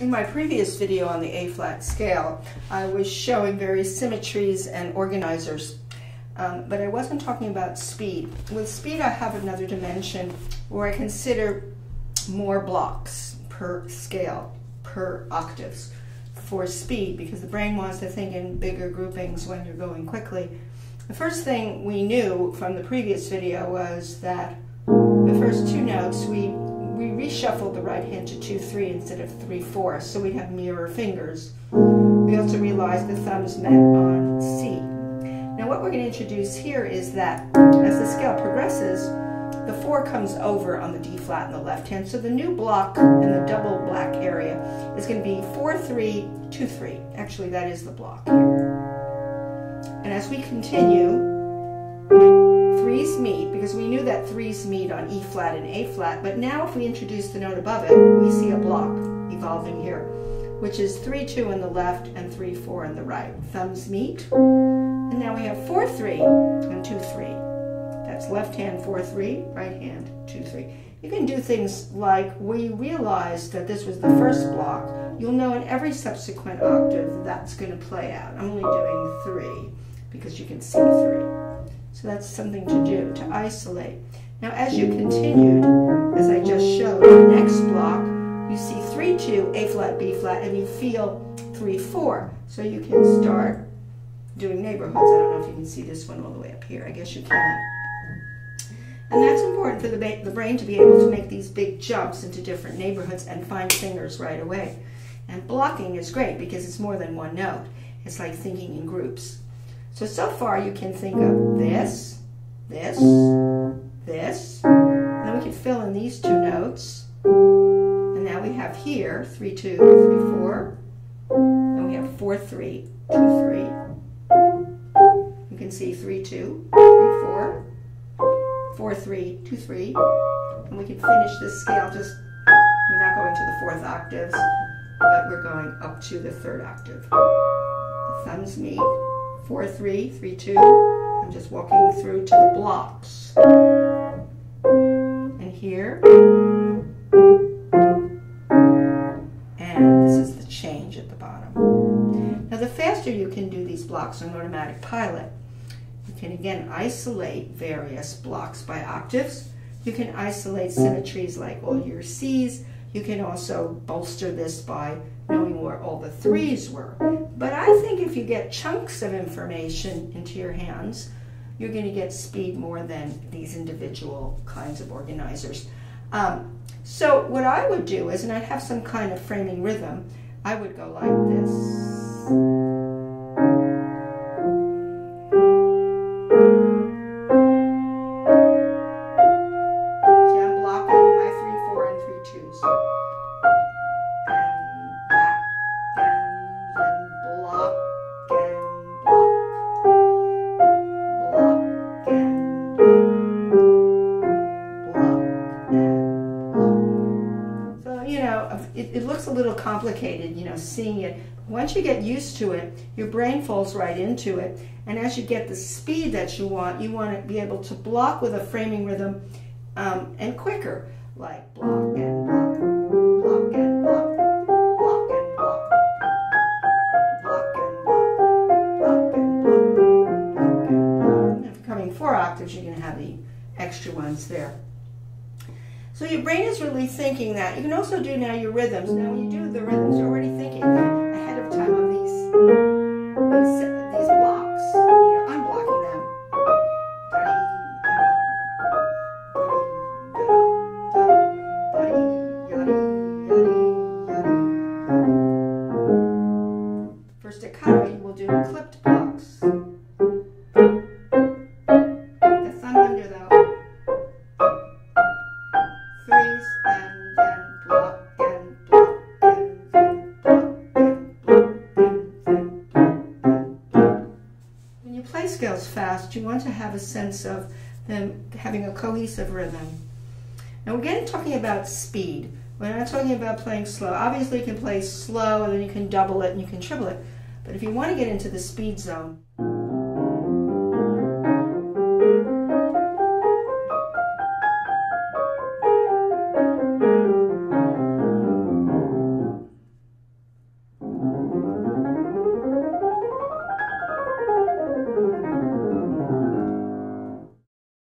In my previous video on the A-flat scale, I was showing various symmetries and organizers, but I wasn't talking about speed. With speed, I have another dimension where I consider more blocks per scale, per octaves for speed, because the brain wants to think in bigger groupings when you're going quickly. The first thing we knew from the previous video was that the first two notes, we reshuffled the right hand to 2-3 instead of 3-4, so we'd have mirror fingers. We also realized the thumbs met on C. Now what we're going to introduce here is that as the scale progresses, the 4 comes over on the D flat in the left hand, so the new block in the double black area is going to be 4-3, 2-3. Actually, that is the block here. And as we continue, 3's meet, because we knew that 3's meet on E flat and A flat, but now if we introduce the note above it, we see a block evolving here, which is 3-2 on the left and 3-4 on the right. Thumbs meet, and now we have 4-3 and 2-3. That's left hand 4-3, right hand 2-3. You can do things like, we realized that this was the first block. You'll know in every subsequent octave that's going to play out. I'm only doing 3 because you can see 3. So that's something to do, to isolate. Now as you continued, as I just showed, the next block, you see 3-2, A flat, B flat, and you feel 3-4. So you can start doing neighborhoods. I don't know if you can see this one all the way up here. I guess you can. And that's important for the brain to be able to make these big jumps into different neighborhoods and find fingers right away. And blocking is great because it's more than one note. It's like thinking in groups. So far you can think of this, this, this, and then we can fill in these two notes. And now we have here 3-2, 3-4, and we have 4-3, 2-3. You can see 3-2, 3-4, 4-3, 2-3, and we can finish this scale just, we're not going to the 4th octaves, but we're going up to the 3rd octave. The thumbs meet. 4-3, 3-2. I'm just walking through to the blocks. And here. And this is the change at the bottom. Now the faster you can do these blocks on automatic pilot, you can again isolate various blocks by octaves. You can isolate symmetries like all your C's. You can also bolster this by knowing where all the 3's were. But I think if you get chunks of information into your hands, you're going to get speed more than these individual kinds of organizers. So what I would do is, and I'd have some kind of framing rhythm, I would go like this. It looks a little complicated, you know, seeing it. Once you get used to it, your brain falls right into it. And as you get the speed that you want to be able to block with a framing rhythm and quicker, like block and block, block and block, block and block, block and block, block and block, block and block. And if you're coming 4 octaves, you're going to have the extra ones there. So your brain is really thinking that. You can also do now your rhythms. Now when you do the rhythms, you're already thinking ahead of time of these blocks. You're unblocking them. For staccato, you will do clipped blocks. The thumb under though. 3's and then block and block and then block and block and then block. When you play scales fast, you want to have a sense of them having a cohesive rhythm. Now we're again talking about speed. We're not talking about playing slow. Obviously you can play slow and then you can double it and you can triple it. But if you want to get into the speed zone,